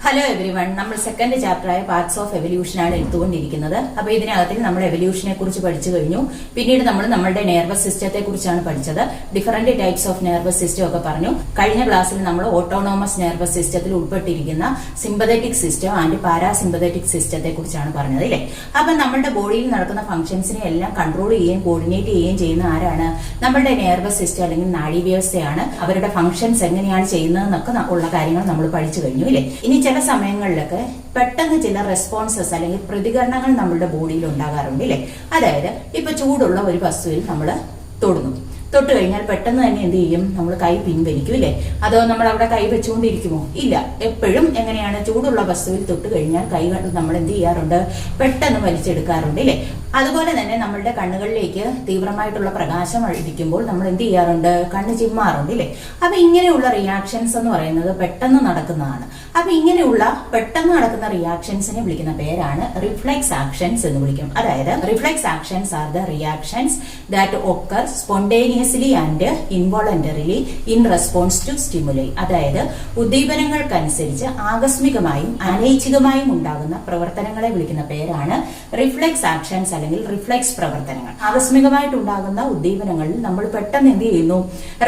Hello everyone, നമ്മൾ second ചാപ്റ്ററായ parts of എവല്യൂഷനാണ് എടുത്തുകൊണ്ടിരിക്കുന്നത്. അപ്പൊ ഇതിനകത്തിൽ നമ്മൾ എവല്യൂഷനെ കുറിച്ച് പഠിച്ചു കഴിഞ്ഞു. പിന്നീട് നമ്മൾ നമ്മുടെ നെർവസ് സിസ്റ്റത്തെ കുറിച്ചാണ് പഠിച്ചത്. Different types of nervous system ഒക്കെ പറഞ്ഞു. കഴിഞ്ഞ ക്ലാസ്സിൽ നമ്മൾ ഓട്ടോണോമസ് നെർവസ് സിസ്റ്റത്തിൽ ഉൾപ്പെട്ടിരിക്കുന്ന സിമ്പതറ്റിക് സിസ്റ്റം ആൻഡ് പാരാസിമ്പതറ്റിക് സിസ്റ്റത്തെ കുറിച്ചാണ് പറഞ്ഞത്, അല്ലേ? അപ്പൊ നമ്മുടെ ബോഡിയിൽ നടക്കുന്ന ഫംഗ്ഷൻസിനെ എല്ലാം കൺട്രോൾ ചെയ്യുകയും കോർഡിനേറ്റ് ചെയ്യുകയും ചെയ്യുന്ന ആരാണ്? നമ്മുടെ നെർവസ് സിസ്റ്റം അല്ലെങ്കിൽ നാഡീവ്യവസ്ഥയാണ്. അവരുടെ ഫംഗ്ഷൻസ് എങ്ങനെയാണ് ചെയ്യുന്നതെന്നൊക്കെ ഉള്ള കാര്യങ്ങൾ നമ്മൾ പഠിച്ചു കഴിഞ്ഞു, അല്ലേ? ഇനി ചില സമയങ്ങളിലൊക്കെ പെട്ടെന്ന് ചില റെസ്പോൺസസ് അല്ലെങ്കിൽ പ്രതികരണങ്ങൾ നമ്മുടെ ബോഡിയിൽ ഉണ്ടാകാറുണ്ട്, അല്ലേ? അതായത് ഇപ്പൊ ചൂടുള്ള ഒരു വസ്തുവിൽ നമ്മൾ തൊട്ട് കഴിഞ്ഞാൽ പെട്ടെന്ന് തന്നെ എന്ത് ചെയ്യും? നമ്മൾ കൈ പിൻവലിക്കും, ഇല്ലേ? അതോ നമ്മൾ അവിടെ കൈ വെച്ചുകൊണ്ടിരിക്കുമോ? ഇല്ല. എപ്പോഴും എങ്ങനെയാണ്? ചൂടുള്ള വസ്തുവിൽ തൊട്ട് കഴിഞ്ഞാൽ കൈ നമ്മൾ എന്ത് ചെയ്യാറുണ്ട്? പെട്ടെന്ന് വലിച്ചെടുക്കാറുണ്ട്, ഇല്ലേ? അതുപോലെ തന്നെ നമ്മളുടെ കണ്ണുകളിലേക്ക് തീവ്രമായിട്ടുള്ള പ്രകാശം അടിക്കുമ്പോൾ നമ്മൾ എന്ത് ചെയ്യാറുണ്ട്? കണ്ണ് ചിമ്മാറുണ്ട്, ഇല്ലേ? അപ്പൊ ഇങ്ങനെയുള്ള റിയാക്ഷൻസ് എന്ന് പറയുന്നത് പെട്ടെന്ന് നടക്കുന്നതാണ്. അപ്പൊ ഇങ്ങനെയുള്ള പെട്ടെന്ന് നടക്കുന്ന റിയാക്ഷൻസിനെ വിളിക്കുന്ന പേരാണ് റിഫ്ലെക്സ് ആക്ഷൻസ് എന്ന് വിളിക്കും. അതായത് reflex actions are the reactions that occur spontaneously and involuntarily in response to stimuli. അതായത് ഉദ്ദീപനങ്ങൾക്കനുസരിച്ച് ആകസ്മികമായും അനൈച്ഛികമായും ഉണ്ടാകുന്ന പ്രവർത്തനങ്ങളെ വിളിക്കുന്ന പേരാണ് റിഫ്ലെക്സ് ആക്ഷൻസ് അല്ലെങ്കിൽ റിഫ്ലെക്സ് പ്രവർത്തനങ്ങൾ. ആകസ്മികമായിട്ടുണ്ടാകുന്ന ഉദ്ദീപനങ്ങളിൽ നമ്മൾ പെട്ടെന്ന് എന്ത് ചെയ്യുന്നു?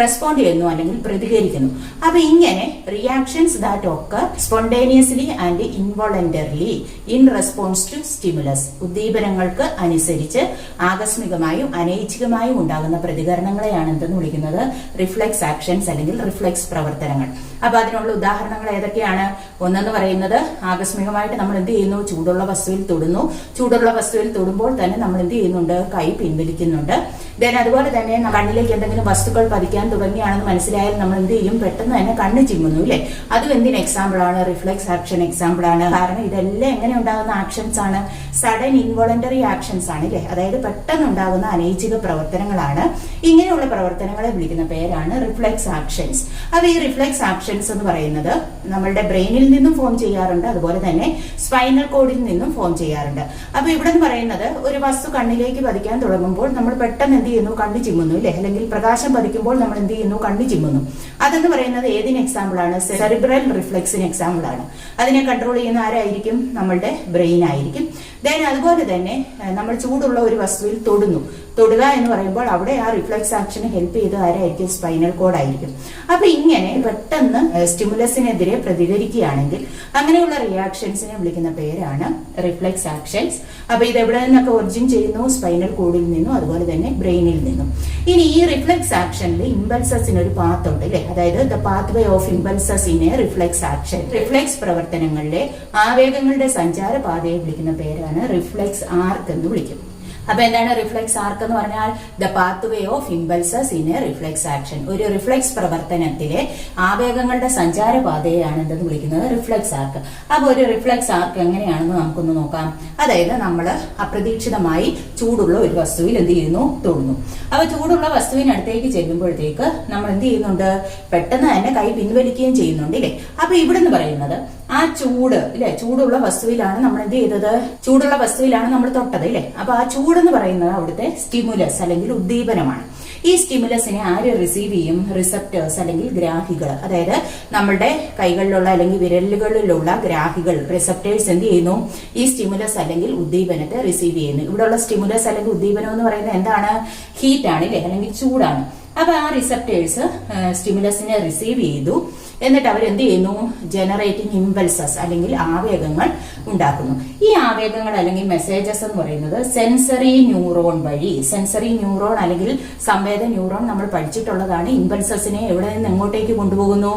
റെസ്പോണ്ട് ചെയ്യുന്നു അല്ലെങ്കിൽ പ്രതികരിക്കുന്നു. അപ്പൊ ഇങ്ങനെ reactions that occur spontaneously and involuntarily in response to stimulus. ഉദ്ദീപനങ്ങൾക്ക് അനുസരിച്ച് ആകസ്മികമായും അനൈച്ഛികമായും ഉണ്ടാകുന്ന പ്രതികരണങ്ങളെയാണ് എന്തെന്ന് വിളിക്കുന്നത്? റിഫ്ലെക്സ് ആക്ഷൻസ് അല്ലെങ്കിൽ റിഫ്ലെക്സ് പ്രവർത്തനങ്ങൾ. അപ്പൊ അതിനുള്ള ഉദാഹരണങ്ങൾ ഏതൊക്കെയാണ്? ഒന്നെന്ന് പറയുന്നത് ആകസ്മികമായിട്ട് നമ്മൾ എന്ത് ചെയ്യുന്നു? ചൂടുള്ള വസ്തുവിൽ തൊടുന്നു. ചൂടുള്ള വസ്തുവിൽ തൊടുമ്പോൾ തന്നെ നമ്മൾ എന്ത് ചെയ്യുന്നുണ്ട്? കൈ പിൻവലിക്കുന്നുണ്ട്. ദെൻ അതുപോലെ തന്നെ കണ്ണിലേക്ക് എന്തെങ്കിലും വസ്തുക്കൾ പതിക്കാൻ തുടങ്ങിയാണെന്ന് മനസ്സിലായാൽ നമ്മൾ എന്ത് ചെയ്യും? പെട്ടെന്ന് തന്നെ കണ്ണ് ചിമ്മുന്നു, ഇല്ലേ? അതും എന്തിന് എക്സാമ്പിൾ ആണ്? റിഫ്ലെക്സ് ആക്ഷൻ എക്സാമ്പിൾ ആണ്. കാരണം ഇതെല്ലാം എങ്ങനെ ഉണ്ടാകുന്ന ആക്ഷൻസ് ആണ്? സഡൻ ഇൻവോളണ്ടറി ആക്ഷൻസ് ആണ്, ഇല്ലേ? അതായത് പെട്ടെന്ന് ഉണ്ടാകുന്ന അനൈച്ഛിക പ്രവർത്തനങ്ങളാണ്. ഇങ്ങനെയുള്ള പ്രവർത്തനങ്ങളെ വിളിക്കുന്ന പേരാണ് റിഫ്ലെക്സ് ആക്ഷൻസ്. അപ്പൊ ഈ റിഫ്ലെക്സ് ആക്ഷൻസ് എന്ന് പറയുന്നത് നമ്മളുടെ ബ്രെയിനിൽ നിന്നും ഫോം ചെയ്യാറുണ്ട്, അതുപോലെ തന്നെ സ്പൈനൽ കോഡിൽ നിന്നും ഫോം ചെയ്യാറുണ്ട്. അപ്പൊ ഇവിടെ എന്ന് പറയുന്നത് ഒരു വസ്തു കണ്ണിലേക്ക് പതിക്കാൻ തുടങ്ങുമ്പോൾ നമ്മൾ പെട്ടെന്ന് എന്ത് ചെയ്യുന്നു? കണ്ണ് ചിമ്മുന്നു, ഇല്ലേ? അല്ലെങ്കിൽ പ്രകാശം പതിക്കുമ്പോൾ നമ്മൾ എന്ത് ചെയ്യുന്നു? കണ്ണ് ചിമ്മുന്നു. അതെന്ന് പറയുന്നത് ഏതിന് എക്സാമ്പിൾ ആണ്? സെറിബ്രൽ റിഫ്ലെക്സിന് എക്സാമ്പിൾ ആണ്. അതിനെ കൺട്രോൾ ചെയ്യുന്ന ആരായിരിക്കും? നമ്മളുടെ ബ്രെയിൻ ആയിരിക്കും. ദെൻ അതുപോലെ തന്നെ നമ്മൾ ചൂടുള്ള ഒരു വസ്തുവിൽ തൊടുക എന്ന് പറയുമ്പോൾ അവിടെ ആ റിഫ്ലെക്സ് ആക്ഷന് ഹെൽപ്പ് ചെയ്ത് ആരായിരിക്കും? സ്പൈനൽ കോഡ് ആയിരിക്കും. അപ്പൊ ഇങ്ങനെ പെട്ടെന്ന് സ്റ്റിമുലസിനെതിരെ പ്രതികരിക്കുകയാണെങ്കിൽ അങ്ങനെയുള്ള റിയാക്ഷൻസിനെ വിളിക്കുന്ന പേരാണ് റിഫ്ലെക്സ് ആക്ഷൻസ്. അപ്പൊ ഇത് എവിടെ നിന്നൊക്കെ ഒറിജിൻ ചെയ്യുന്നു? സ്പൈനൽ കോഡിൽ നിന്നും അതുപോലെ തന്നെ ബ്രെയിനിൽ നിന്നും. ഇനി ഈ റിഫ്ലെക്സ് ആക്ഷനിൽ ഇമ്പൾസസിന് ഒരു പാത്ത് ഉണ്ട്, അല്ലെ? അതായത് the pathway of impulses in a reflex action. Reflex പ്രവർത്തനങ്ങളിലെ ആവേഗങ്ങളുടെ സഞ്ചാര പാതയെ വിളിക്കുന്ന പേരാണ് റിഫ്ലെക്സ് ആർക്ക് എന്ന് വിളിക്കും. അപ്പൊ എന്താണ് റിഫ്ലെക്സ് ആർക്ക് എന്ന് പറഞ്ഞാൽ? The pathway of impulses in a reflex action. ഒരു റിഫ്ലെക്സ് പ്രവർത്തനത്തിലെ ആവേഗങ്ങളുടെ സഞ്ചാരപാതയെയാണ് എന്തെന്ന് വിളിക്കുന്നത്? റിഫ്ലെക്സ് ആർക്ക്. അപ്പൊ ഒരു റിഫ്ലെക്സ് ആർക്ക് എങ്ങനെയാണെന്ന് നമുക്കൊന്ന് നോക്കാം. അതായത് നമ്മൾ അപ്രതീക്ഷിതമായി ചൂടുള്ള ഒരു വസ്തുവിൽ എന്ത് ചെയ്യുന്നു? തൊടുന്നു. അപ്പൊ ചൂടുള്ള വസ്തുവിനടുത്തേക്ക് ചെല്ലുമ്പോഴത്തേക്ക് നമ്മൾ എന്ത് ചെയ്യുന്നുണ്ട്? പെട്ടെന്ന് തന്നെ കൈ പിൻവലിക്കുകയും ചെയ്യുന്നുണ്ട്, ഇല്ലേ? അപ്പൊ ഇവിടെ നിന്ന് പറയുന്നത് ആ ചൂട്, ഇല്ലെ? ചൂടുള്ള വസ്തുവിലാണ് നമ്മൾ എന്ത് ചെയ്തത്? ചൂടുള്ള വസ്തുവിലാണ് നമ്മൾ തൊട്ടത്, ഇല്ലേ? അപ്പൊ ആ ചൂടെന്ന് പറയുന്നത് അവിടുത്തെ സ്റ്റിമുലസ് അല്ലെങ്കിൽ ഉദ്ദീപനമാണ്. ഈ സ്റ്റിമുലസിനെ ആര് റിസീവ് ചെയ്യും? റിസപ്റ്റേഴ്സ് അല്ലെങ്കിൽ ഗ്രാഹികൾ. അതായത് നമ്മളുടെ കൈകളിലുള്ള അല്ലെങ്കിൽ വിരലുകളിലുള്ള ഗ്രാഹികൾ, റിസപ്റ്റേഴ്സ് എന്ത് ചെയ്യുന്നു? ഈ സ്റ്റിമുലസ് അല്ലെങ്കിൽ ഉദ്ദീപനത്തെ റിസീവ് ചെയ്യുന്നു. ഇവിടെയുള്ള സ്റ്റിമുലസ് അല്ലെങ്കിൽ ഉദ്ദീപനം എന്ന് പറയുന്നത് എന്താണ്? ഹീറ്റ് ആണ്, ഇല്ലേ? അല്ലെങ്കിൽ ചൂടാണ്. അപ്പൊ ആ റിസപ്റ്റേഴ്സ് സ്റ്റിമുലസിനെ റിസീവ് ചെയ്തു. എന്നിട്ട് അവർ എന്ത് ചെയ്യുന്നു? ജനറേറ്റിംഗ് ഇമ്പൾസസ് അല്ലെങ്കിൽ ആവേഗങ്ങൾ ഉണ്ടാക്കുന്നു. ഈ ആവേഗങ്ങൾ അല്ലെങ്കിൽ മെസ്സേജസ് എന്ന് പറയുന്നത് സെൻസറി ന്യൂറോൺ വഴി, സെൻസറി ന്യൂറോൺ അല്ലെങ്കിൽ സംവേദ ന്യൂറോൺ നമ്മൾ പഠിച്ചിട്ടുള്ളതാണ്. ഇമ്പൾസസിനെ എവിടെ നിന്ന് എങ്ങോട്ടേക്ക് കൊണ്ടുപോകുന്നു?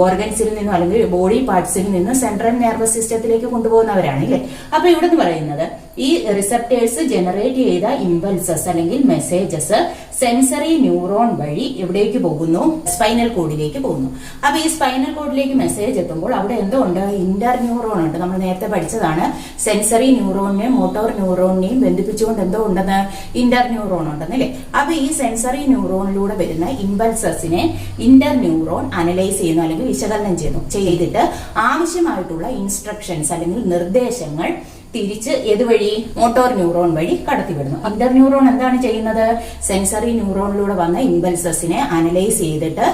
ഓർഗൻസിൽ നിന്നും അല്ലെങ്കിൽ ബോഡി പാർട്സിൽ നിന്ന് സെൻട്രൽ നെർവസ് സിസ്റ്റത്തിലേക്ക് കൊണ്ടുപോകുന്നവരാണ്, ഇല്ലേ? അപ്പൊ ഇവിടെ നിന്ന് പറയുന്നത് ഈ റിസപ്റ്റേഴ്സ് ജനറേറ്റ് ചെയ്ത ഇമ്പൾസസ് അല്ലെങ്കിൽ മെസ്സേജസ് സെൻസറി ന്യൂറോൺ വഴി എവിടേക്ക് പോകുന്നു? സ്പൈനൽ കോഡിലേക്ക് പോകുന്നു. അപ്പൊ ഈ സ്പൈനൽ കോഡിലേക്ക് മെസ്സേജ് എത്തുമ്പോൾ അവിടെ എന്തോ ഉണ്ട്? ഇന്റർ ന്യൂറോൺ ഉണ്ട്. നമ്മൾ നേരത്തെ പഠിച്ചതാണ്. സെൻസറി ന്യൂറോണിനെയും മോട്ടോർ ന്യൂറോണിനെയും ബന്ധിപ്പിച്ചുകൊണ്ട് എന്തോ ഉണ്ടെന്ന്? ഇന്റർ ന്യൂറോൺ ഉണ്ടെന്നല്ലേ? അപ്പൊ ഈ സെൻസറി ന്യൂറോണിലൂടെ വരുന്ന ഇമ്പൾസസിനെ ഇന്റർ ന്യൂറോൺ അനലൈസ് ചെയ്യുന്നു അല്ലെങ്കിൽ വിശകലനം ചെയ്തിട്ട് ആവശ്യമായിട്ടുള്ള ഇൻസ്ട്രക്ഷൻസ് അല്ലെങ്കിൽ നിർദ്ദേശങ്ങൾ തിരിച്ച് ഏതുവഴി മോട്ടോർ ന്യൂറോൺ വഴി കടത്തിവിടുന്നു. ഇന്റർ ന്യൂറോൺ എന്താണ് ചെയ്യുന്നത്? സെൻസറി ന്യൂറോണിലൂടെ വന്ന ഇമ്പൾസസിനെ അനലൈസ് ചെയ്തിട്ട്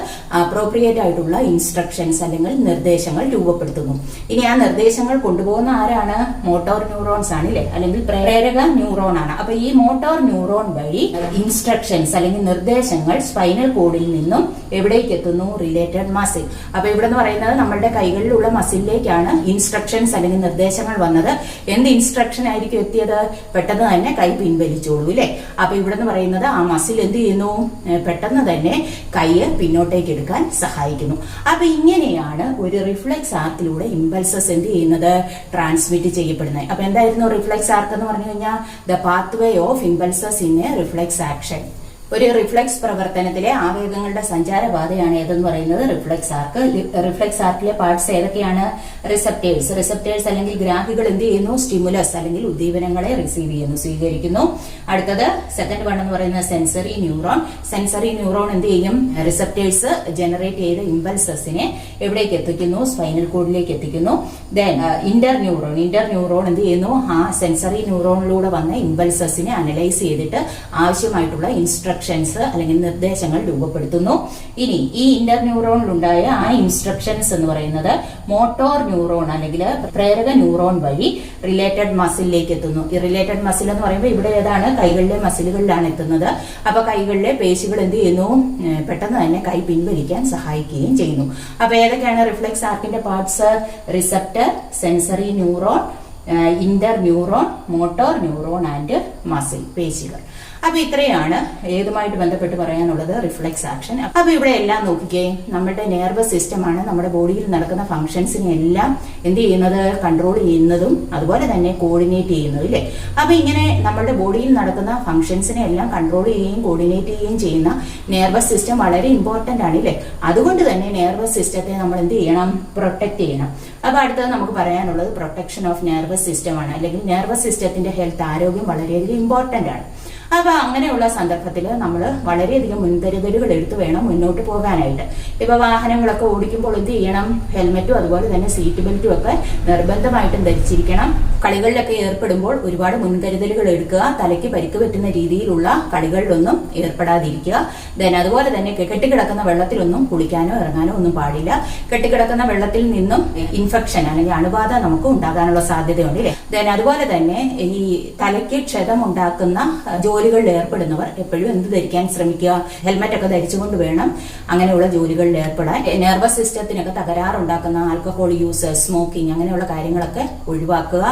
അപ്രോപ്രിയേറ്റ് ആയിട്ടുള്ള ഇൻസ്ട്രക്ഷൻസ് അല്ലെങ്കിൽ നിർദ്ദേശങ്ങൾ രൂപപ്പെടുത്തുന്നു. ഇനി ആ നിർദ്ദേശങ്ങൾ കൊണ്ടുപോകുന്ന ആരാണ്? മോട്ടോർ ന്യൂറോൺസ് ആണ് അല്ലെ, അല്ലെങ്കിൽ പ്രേരക ന്യൂറോൺ ആണ്. അപ്പൊ ഈ മോട്ടോർ ന്യൂറോൺ വഴി ഇൻസ്ട്രക്ഷൻസ് അല്ലെങ്കിൽ നിർദ്ദേശങ്ങൾ സ്പൈനൽ കോഡിൽ നിന്നും എവിടേക്ക് എത്തുന്നു? Related muscle. അപ്പൊ ഇവിടെ എന്ന് പറയുന്നത് നമ്മളുടെ കൈകളിലുള്ള മസിലിലേക്കാണ് ഇൻസ്ട്രക്ഷൻസ് അല്ലെങ്കിൽ നിർദ്ദേശങ്ങൾ വന്നത്. എന്ത് ഇൻസ്ട്രക്ഷൻ ആയിരിക്കും എത്തിയത്? പെട്ടെന്ന് തന്നെ കൈ പിൻവലിച്ചോളൂ അല്ലെ. അപ്പൊ ഇവിടെ എന്ന് പറയുന്നത് ആ മസിൽ എന്ത് ചെയ്യുന്നു? പെട്ടെന്ന് തന്നെ കൈ പിന്നോട്ടേക്ക് എടുക്കാൻ സഹായിക്കുന്നു. അപ്പൊ ഇങ്ങനെയാണ് ഒരു റിഫ്ലെക്സ് ആർക്കിലൂടെ ഇമ്പൾസസ് എന്ത് ചെയ്യുന്നത്? ട്രാൻസ്മിറ്റ് ചെയ്യപ്പെടുന്നത്. അപ്പൊ എന്തായിരുന്നു റിഫ്ലെക്സ് ആർക്ക് എന്ന് പറഞ്ഞു കഴിഞ്ഞാൽ? The pathway of impulses in a reflex action. ഒരു റിഫ്ലെക്സ് പ്രവർത്തനത്തിലെ ആവേഗങ്ങളുടെ സഞ്ചാരപാതയാണ് ഏതെന്ന് പറയുന്നത്? റിഫ്ലെക്സ് ആർക്ക്. റിഫ്ലെക്സ് ആർക്കിലെ പാർട്സ് ഏതൊക്കെയാണ്? റിസപ്റ്റേഴ്സ്. റിസപ്റ്റേഴ്സ് അല്ലെങ്കിൽ ഗ്രാഹികൾ എന്ത് ചെയ്യുന്നു? സ്റ്റിമുലസ് അല്ലെങ്കിൽ ഉദ്ദീപനങ്ങളെ റിസീവ് ചെയ്യുന്നു, സ്വീകരിക്കുന്നു. അടുത്തത് സെക്കൻഡ് വൺ എന്ന് പറയുന്നത് സെൻസറി ന്യൂറോൺ. സെൻസറി ന്യൂറോൺ എന്ത് ചെയ്യും? റിസപ്റ്റേഴ്സ് ജനറേറ്റ് ചെയ്ത ഇമ്പൾസസിനെ എവിടേക്ക് എത്തിക്കുന്നു? സ്പൈനൽ കോഡിലേക്ക് എത്തിക്കുന്നു. Then Inter neuron. Inter neuron എന്ത് ചെയ്യുന്നു? ആ സെൻസറി ന്യൂറോണിലൂടെ വന്ന ഇമ്പൾസസിനെ അനലൈസ് ചെയ്തിട്ട് ആവശ്യമായിട്ടുള്ള ഇൻസ്ട്രക്ഷൻസ് അല്ലെങ്കിൽ നിർദ്ദേശങ്ങൾ രൂപപ്പെടുത്തുന്നു. ഇനി ഈ ഇന്റർ ന്യൂറോണിലുണ്ടായ ആ ഇൻസ്ട്രക്ഷൻസ് എന്ന് പറയുന്നത് മോട്ടോർ ന്യൂറോൺ അല്ലെങ്കിൽ പ്രേരക ന്യൂറോൺ വഴി റിലേറ്റഡ് മസിലിലേക്ക് എത്തുന്നു. ഈ റിലേറ്റഡ് മസിൽ എന്ന് പറയുമ്പോൾ ഇവിടെ ഏതാണ്? കൈകളിലെ മസിലുകളിലാണ് എത്തുന്നത്. അപ്പൊ കൈകളിലെ പേശികൾ എന്ത് ചെയ്യുന്നു? പെട്ടെന്ന് തന്നെ കൈ പിൻവലിക്കാൻ സഹായിക്കുകയും ചെയ്യുന്നു. അപ്പൊ ഏതൊക്കെയാണ് റിഫ്ലെക്സ് ആർക്കിന്റെ parts? Receptor, sensory neuron, interneuron, motor neuron and muscle, പേശികൾ. അപ്പൊ ഇത്രയാണ് ഏതുമായിട്ട് ബന്ധപ്പെട്ട് പറയാനുള്ളത്? Reflex action. അപ്പൊ ഇവിടെ എല്ലാം നോക്കിക്കേ, നമ്മുടെ നെർവസ് സിസ്റ്റമാണ് നമ്മുടെ ബോഡിയിൽ നടക്കുന്ന ഫംഗ്ഷൻസിനെ എല്ലാം എന്ത് ചെയ്യുന്നത്? കൺട്രോൾ ചെയ്യുന്നതും അതുപോലെ തന്നെ കോർഡിനേറ്റ് ചെയ്യുന്നതും ഇല്ലേ. അപ്പൊ ഇങ്ങനെ നമ്മുടെ ബോഡിയിൽ നടക്കുന്ന ഫംഗ്ഷൻസിനെ എല്ലാം കൺട്രോൾ ചെയ്യുകയും കോർഡിനേറ്റ് ചെയ്യുകയും ചെയ്യുന്ന നെർവസ് സിസ്റ്റം വളരെ ഇമ്പോർട്ടന്റ് ആണ് ഇല്ലേ. അതുകൊണ്ട് തന്നെ നെർവസ് സിസ്റ്റത്തെ നമ്മൾ എന്ത് ചെയ്യണം? പ്രൊട്ടക്ട് ചെയ്യണം. അപ്പൊ അടുത്തത് നമുക്ക് പറയാനുള്ളത് പ്രൊട്ടക്ഷൻ ഓഫ് നെർവസ് സിസ്റ്റം ആണ്. അല്ലെങ്കിൽ നെർവസ് സിസ്റ്റത്തിന്റെ ഹെൽത്ത്, ആരോഗ്യം വളരെയധികം ഇമ്പോർട്ടന്റ് ആണ്. അപ്പൊ അങ്ങനെയുള്ള സന്ദർഭത്തിൽ നമ്മൾ വളരെയധികം മുൻകരുതലുകൾ എടുത്തു വേണം മുന്നോട്ട് പോകാനായിട്ട്. ഇപ്പൊ വാഹനങ്ങളൊക്കെ ഓടിക്കുമ്പോൾ എന്ത് ചെയ്യണം? ഹെൽമെറ്റും അതുപോലെ തന്നെ സീറ്റ് ബെൽറ്റും ഒക്കെ നിർബന്ധമായിട്ടും ധരിച്ചിരിക്കണം. കളികളിലൊക്കെ ഏർപ്പെടുമ്പോൾ ഒരുപാട് മുൻകരുതലുകൾ എടുക്കുക. തലയ്ക്ക് പരിക്ക് പറ്റുന്ന രീതിയിലുള്ള കളികളിലൊന്നും ഏർപ്പെടാതിരിക്കുക. ദെൻ അതുപോലെ തന്നെ കെട്ടിക്കിടക്കുന്ന വെള്ളത്തിലൊന്നും കുളിക്കാനോ ഇറങ്ങാനോ ഒന്നും പാടില്ല. കെട്ടിക്കിടക്കുന്ന വെള്ളത്തിൽ നിന്നും ഇൻഫെക്ഷൻ അല്ലെങ്കിൽ അണുബാധ നമുക്ക് ഉണ്ടാകാനുള്ള സാധ്യതയുണ്ട് അല്ലേ. ദെൻ അതുപോലെ തന്നെ ഈ തലയ്ക്ക് ക്ഷതം ഉണ്ടാക്കുന്ന ജോലികളിൽ ഏർപ്പെടുന്നവർ എപ്പോഴും എന്ത് ധരിക്കാൻ ശ്രമിക്കുക? ഹെൽമെറ്റ് ഒക്കെ ധരിച്ചുകൊണ്ട് വേണം അങ്ങനെയുള്ള ജോലികളിൽ ഏർപ്പെടാൻ. നെർവസ് സിസ്റ്റത്തിനൊക്കെ തകരാറുണ്ടാക്കുന്ന ആൽക്കഹോൾ യൂസ്, സ്മോക്കിംഗ് അങ്ങനെയുള്ള കാര്യങ്ങളൊക്കെ ഒഴിവാക്കുക.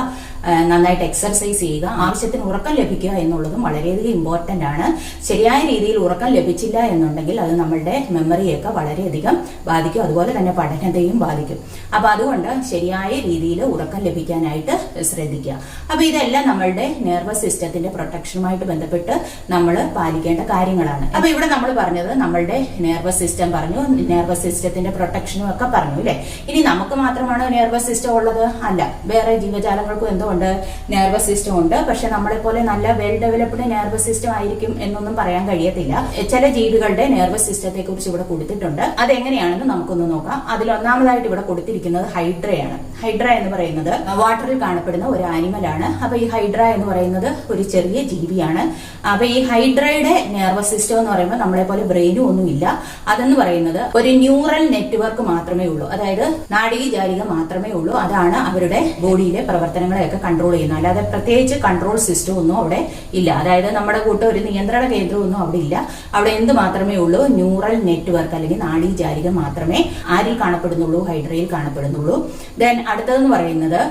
നന്നായിട്ട് എക്സർസൈസ് ചെയ്യുക. ആവശ്യത്തിന് ഉറക്കം ലഭിക്കുക എന്നുള്ളതും വളരെയധികം ഇമ്പോർട്ടന്റ് ആണ്. ശരിയായ രീതിയിൽ ഉറക്കം ലഭിച്ചില്ല എന്നുണ്ടെങ്കിൽ അത് നമ്മളുടെ മെമ്മറിയൊക്കെ വളരെയധികം ബാധിക്കും. അതുപോലെ തന്നെ പഠനത്തെയും ബാധിക്കും. അപ്പൊ അതുകൊണ്ട് ശരിയായ രീതിയിൽ ഉറക്കം ലഭിക്കാനായിട്ട് ശ്രദ്ധിക്കുക. അപ്പൊ ഇതെല്ലാം നമ്മളുടെ നെർവസ് സിസ്റ്റത്തിന്റെ പ്രൊട്ടക്ഷനുമായിട്ട് ബന്ധപ്പെട്ട് നമ്മൾ പാലിക്കേണ്ട കാര്യങ്ങളാണ്. അപ്പൊ ഇവിടെ നമ്മൾ പറഞ്ഞത് നമ്മളുടെ നെർവസ് സിസ്റ്റം പറഞ്ഞു, നെർവസ് സിസ്റ്റത്തിന്റെ പ്രൊട്ടക്ഷനും ഒക്കെ പറഞ്ഞു അല്ലെ. ഇനി നമുക്ക് മാത്രമാണോ നെർവസ് സിസ്റ്റം ഉള്ളത്? അല്ല, വേറെ ജീവജാലങ്ങൾക്കും എന്തോ ഉണ്ട്, നെർവസ് സിസ്റ്റം ഉണ്ട്. പക്ഷെ നമ്മളെ പോലെ നല്ല വെൽ ഡെവലപ്ഡ് നെർവസ് സിസ്റ്റം ആയിരിക്കും എന്നൊന്നും പറയാൻ കഴിയത്തില്ല. ചില ജീവികളുടെ നെർവസ് സിസ്റ്റത്തെ കുറിച്ച് ഇവിടെ കൊടുത്തിട്ടുണ്ട്. അതെങ്ങനെയാണെന്ന് നമുക്കൊന്ന് നോക്കാം. അതിൽ ഒന്നാമതായിട്ട് ഇവിടെ കൊടുത്തിരിക്കുന്നത് ഹൈഡ്രയാണ്. ഹൈഡ്ര എന്ന് പറയുന്നത് വാട്ടറിൽ കാണപ്പെടുന്ന ഒരു ആനിമൽ ആണ്. അപ്പൊ ഈ ഹൈഡ്ര എന്ന് പറയുന്നത് ഒരു ചെറിയ ജീവിയാണ്. അപ്പൊ ഈ ഹൈഡ്രയുടെ നെർവസ് സിസ്റ്റം എന്ന് പറയുമ്പോൾ നമ്മളെ പോലെ ബ്രെയിനും ഒന്നുമില്ല. അതെന്ന് പറയുന്നത് ഒരു ന്യൂറൽ നെറ്റ്വർക്ക് മാത്രമേ ഉള്ളൂ. അതായത് നാഡീജാലിക മാത്രമേ ഉള്ളൂ. അതാണ് അവരുടെ ബോഡിയിലെ പ്രവർത്തനങ്ങളെയൊക്കെ കൺട്രോൾ ചെയ്യുന്നത്. അല്ലാതെ പ്രത്യേകിച്ച് കൺട്രോൾ സിസ്റ്റം ഒന്നും അവിടെ ഇല്ല. അതായത് നമ്മുടെ കൂട്ട് ഒരു നിയന്ത്രണ കേന്ദ്രമൊന്നും അവിടെ ഇല്ല. അവിടെ എന്ത് മാത്രമേ ഉള്ളൂ? ന്യൂറൽ നെറ്റ്വർക്ക് അല്ലെങ്കിൽ നാഡീജാലികം മാത്രമേ ആരിൽ കാണപ്പെടുന്നുള്ളൂ? ഹൈഡ്രയിൽ കാണപ്പെടുന്നുള്ളൂ. ദെൻ അടുത്തതെന്ന് പറയുന്നത്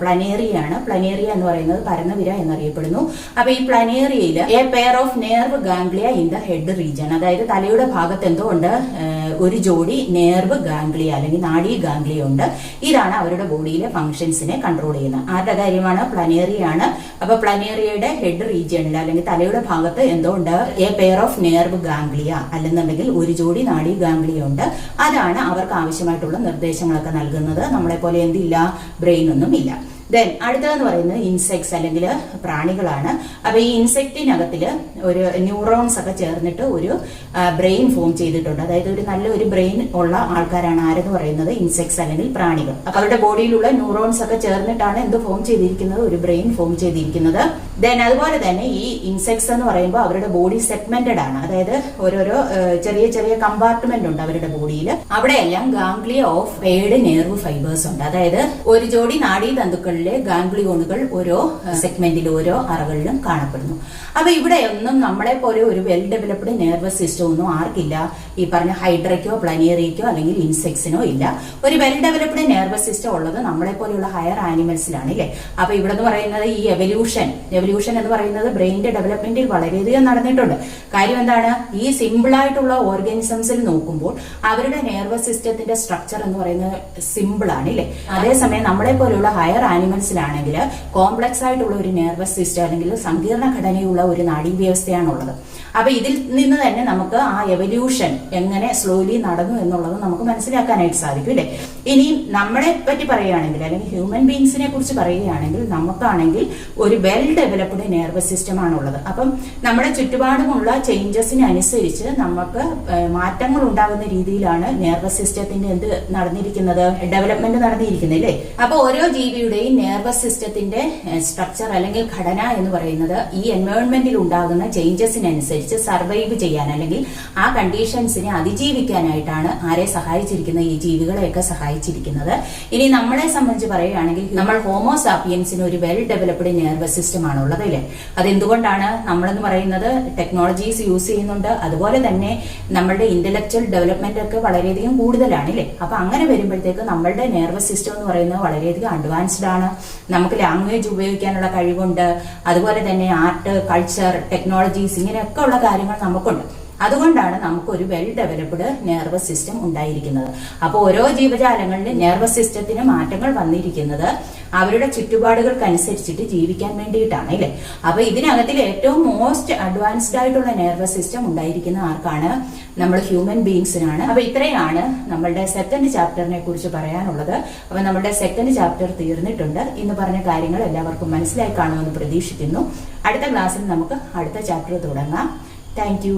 പ്ലനേറിയാണ്. പ്ലനേറിയ എന്ന് പറയുന്നത് പരന്നവിര എന്നറിയപ്പെടുന്നു. അപ്പൊ ഈ പ്ലനേറിയയിൽ a pair of nerve ganglia in the head region, അതായത് തലയുടെ ഭാഗത്ത് എന്തോ ഉണ്ട്, ഒരു ജോഡി നെർവ് ഗാംഗ്ലിയ അല്ലെങ്കിൽ നാഡീ ഗാംഗ്ലിയ ഉണ്ട്. ഇതാണ് അവരുടെ ബോഡിയിലെ ഫംഗ്ഷൻസിനെ കൺട്രോൾ ചെയ്യുന്നത്. ആരുടെ കാര്യമാണ്? പ്ലനേറിയാണ്. അപ്പൊ പ്ലനേറിയയുടെ ഹെഡ് റീജിയനിൽ അല്ലെങ്കിൽ തലയുടെ ഭാഗത്ത് എന്തോ ഉണ്ട്, A pair of nerve ganglia അല്ലെന്നുണ്ടെങ്കിൽ ഒരു ജോഡി നാഡീ ഗാംഗ്ലിയ ഉണ്ട്. അതാണ് അവർക്ക് ആവശ്യമായിട്ടുള്ള നിർദ്ദേശങ്ങളൊക്കെ നൽകുന്നത്. നമ്മളെ പോലെ എന്തില്ല? ബ്രെയിൻ ഒന്നും ഇല്ല. ദെൻ അടുത്തതെന്ന് പറയുന്നത് ഇൻസെക്ട്സ് അല്ലെങ്കിൽ പ്രാണികളാണ്. അപ്പൊ ഈ ഇൻസെക്റ്റിനകത്തില് ഒരു ന്യൂറോൺസ് ഒക്കെ ചേർന്നിട്ട് ഒരു ബ്രെയിൻ ഫോം ചെയ്തിട്ടുണ്ട്. അതായത് ഒരു നല്ലൊരു ബ്രെയിൻ ഉള്ള ആൾക്കാരാണ് ആരെന്ന് പറയുന്നത് ഇൻസെക്ട്സ് അല്ലെങ്കിൽ പ്രാണികൾ. അപ്പൊ അവരുടെ ബോഡിയിലുള്ള ന്യൂറോൺസ് ഒക്കെ ചേർന്നിട്ടാണ് എന്ത് ഫോം ചെയ്തിരിക്കുന്നത്, ഒരു ബ്രെയിൻ ഫോം ചെയ്തിരിക്കുന്നത്. ദെൻ അതുപോലെ തന്നെ ഈ ഇൻസെക്ട്സ് എന്ന് പറയുമ്പോൾ അവരുടെ ബോഡി സെഗ്മെന്റഡ് ആണ്. അതായത് ഓരോരോ ചെറിയ ചെറിയ കമ്പാർട്ട്മെന്റ് ഉണ്ട് അവരുടെ ബോഡിയിൽ. അവിടെയെല്ലാം ganglia of paid nerve fibres ഉണ്ട്. അതായത് ഒരു ജോഡി നാഡീതന്തുക്കളിലെ ഗാംഗ്ലിയോണുകൾ ഓരോ സെഗ്മെന്റിലും ഓരോ അറകളിലും കാണപ്പെടുന്നു. അപ്പൊ ഇവിടെ ഒന്നും നമ്മളെ പോലെ ഒരു വെൽ ഡെവലപ്ഡ് നെർവസ് സിസ്റ്റം ഒന്നും ആർക്കില്ല. ഈ പറഞ്ഞ ഹൈഡ്രയ്ക്കോ പ്ലനേറിയക്കോ അല്ലെങ്കിൽ ഇൻസെക്ട്സിനോ ഇല്ല. ഒരു വെൽ ഡെവലപ്ഡ് നെർവസ് സിസ്റ്റം ഉള്ളത് നമ്മളെ പോലെയുള്ള ഹയർ ആനിമൽസിലാണ് അല്ലേ. അപ്പൊ ഇവിടെ എന്ന് പറയുന്നത് ഈ എവല്യൂഷൻ എന്ന് പറയുന്നത് ബ്രെയിനിന്റെ ഡെവലപ്മെന്റിൽ വളരെയധികം നടന്നിട്ടുണ്ട്. കാര്യം എന്താണ്, ഈ സിമ്പിൾ ആയിട്ടുള്ള ഓർഗാനിസംസിൽ നോക്കുമ്പോൾ അവരുടെ നെർവസ് സിസ്റ്റത്തിന്റെ സ്ട്രക്ചർ എന്ന് പറയുന്നത് സിമ്പിൾ ആണ് അല്ലേ. അതേസമയം നമ്മളെ പോലെയുള്ള ഹയർ ആനിമൽസിലാണെങ്കിൽ കോംപ്ലക്സ് ആയിട്ടുള്ള ഒരു നെർവസ് സിസ്റ്റം അല്ലെങ്കിൽ സങ്കീർണ ഘടനയുള്ള ഒരു നാഡീവ്യവസ്ഥയാണുള്ളത്. അപ്പൊ ഇതിൽ നിന്ന് തന്നെ നമുക്ക് ആ എവല്യൂഷൻ എങ്ങനെ സ്ലോലി നടന്നു എന്നുള്ളത് നമുക്ക് മനസ്സിലാക്കാനായിട്ട് സാധിക്കും അല്ലെ. ഇനി നമ്മളെ പറ്റി പറയുകയാണെങ്കിൽ അല്ലെങ്കിൽ ഹ്യൂമൻ ബീങ്സിനെ കുറിച്ച് പറയുകയാണെങ്കിൽ നമുക്കാണെങ്കിൽ ഒരു വെൽ ഡെവലപ്ഡ് നെർവസ് സിസ്റ്റം ആണുള്ളത്. അപ്പം നമ്മുടെ ചുറ്റുപാടുമുള്ള ചേഞ്ചസിനനുസരിച്ച് നമുക്ക് മാറ്റങ്ങൾ ഉണ്ടാകുന്ന രീതിയിലാണ് നെർവസ് സിസ്റ്റത്തിന്റെ എന്ത് നടന്നിരിക്കുന്നത്, ഡെവലപ്മെന്റ് നടന്നിരിക്കുന്നത് അല്ലേ. അപ്പൊ ഓരോ ജീവിയുടെയും നെർവസ് സിസ്റ്റത്തിന്റെ സ്ട്രക്ചർ അല്ലെങ്കിൽ ഘടന എന്ന് പറയുന്നത് ഈ എൻവയോൺമെന്റിൽ ഉണ്ടാകുന്ന ചേഞ്ചസിനനുസരിച്ച് സർവൈവ് ചെയ്യാൻ അല്ലെങ്കിൽ ആ കണ്ടീഷൻസിനെ അതിജീവിക്കാനായിട്ടാണ് ആരെ സഹായിച്ചിരിക്കുന്നത്, ഈ ജീവികളെയൊക്കെ സഹായിച്ചിരിക്കുന്നത്. ഇനി നമ്മളെ സംബന്ധിച്ച് പറയുകയാണെങ്കിൽ നമ്മൾ ഹോമോസാപ്പിയൻസിന് ഒരു വെൽ ഡെവലപ്ഡ് നെർവസ് സിസ്റ്റം ആണുള്ളത് അല്ലേ. അതെന്തുകൊണ്ടാണ് നമ്മളെന്ന് പറയുന്നത് ടെക്നോളജീസ് യൂസ് ചെയ്യുന്നുണ്ട്, അതുപോലെ തന്നെ നമ്മളുടെ ഇന്റലക്ച്വൽ ഡെവലപ്മെന്റ് ഒക്കെ വളരെയധികം കൂടുതലാണ് അല്ലേ. അപ്പൊ അങ്ങനെ വരുമ്പോഴത്തേക്ക് നമ്മളുടെ നെർവസ് സിസ്റ്റം എന്ന് പറയുന്നത് വളരെയധികം അഡ്വാൻസ്ഡ് ആണ്. നമുക്ക് ലാംഗ്വേജ് ഉപയോഗിക്കാനുള്ള കഴിവുണ്ട്, അതുപോലെ തന്നെ ആർട്ട്, കൾച്ചർ, ടെക്നോളജീസ് ഇങ്ങനെയൊക്കെ ഉള്ള കാര്യങ്ങൾ നമുക്കുണ്ട്. അതുകൊണ്ടാണ് നമുക്ക് ഒരു വെൽ ഡെവലപ്ഡ് നെർവസ് സിസ്റ്റം ഉണ്ടായിരിക്കുന്നത്. അപ്പോൾ ഓരോ ജീവജാലങ്ങളിലും നെർവസ് സിസ്റ്റത്തിന് മാറ്റങ്ങൾ വന്നിരിക്കുന്നത് അവരുടെ ചുറ്റുപാടുകൾക്കനുസരിച്ചിട്ട് ജീവിക്കാൻ വേണ്ടിയിട്ടാണ് അല്ലേ. അപ്പൊ ഇതിനകത്തിൽ ഏറ്റവും മോസ്റ്റ് അഡ്വാൻസ്ഡ് ആയിട്ടുള്ള നെർവസ് സിസ്റ്റം ഉണ്ടായിരിക്കുന്ന ആർക്കാണ്, നമ്മൾ ഹ്യൂമൻ ബീങ്സിനാണ്. അപ്പൊ ഇത്രയാണ് നമ്മളുടെ സെക്കൻഡ് ചാപ്റ്ററിനെ കുറിച്ച് പറയാനുള്ളത്. അപ്പൊ നമ്മുടെ സെക്കൻഡ് ചാപ്റ്റർ തീർന്നിട്ടുണ്ട്. ഇന്ന് പറഞ്ഞ കാര്യങ്ങൾ എല്ലാവർക്കും മനസ്സിലായി കാണുമെന്ന് പ്രതീക്ഷിക്കുന്നു. അടുത്ത ക്ലാസ്സിൽ നമുക്ക് അടുത്ത ചാപ്റ്റർ തുടങ്ങാം. Thank you.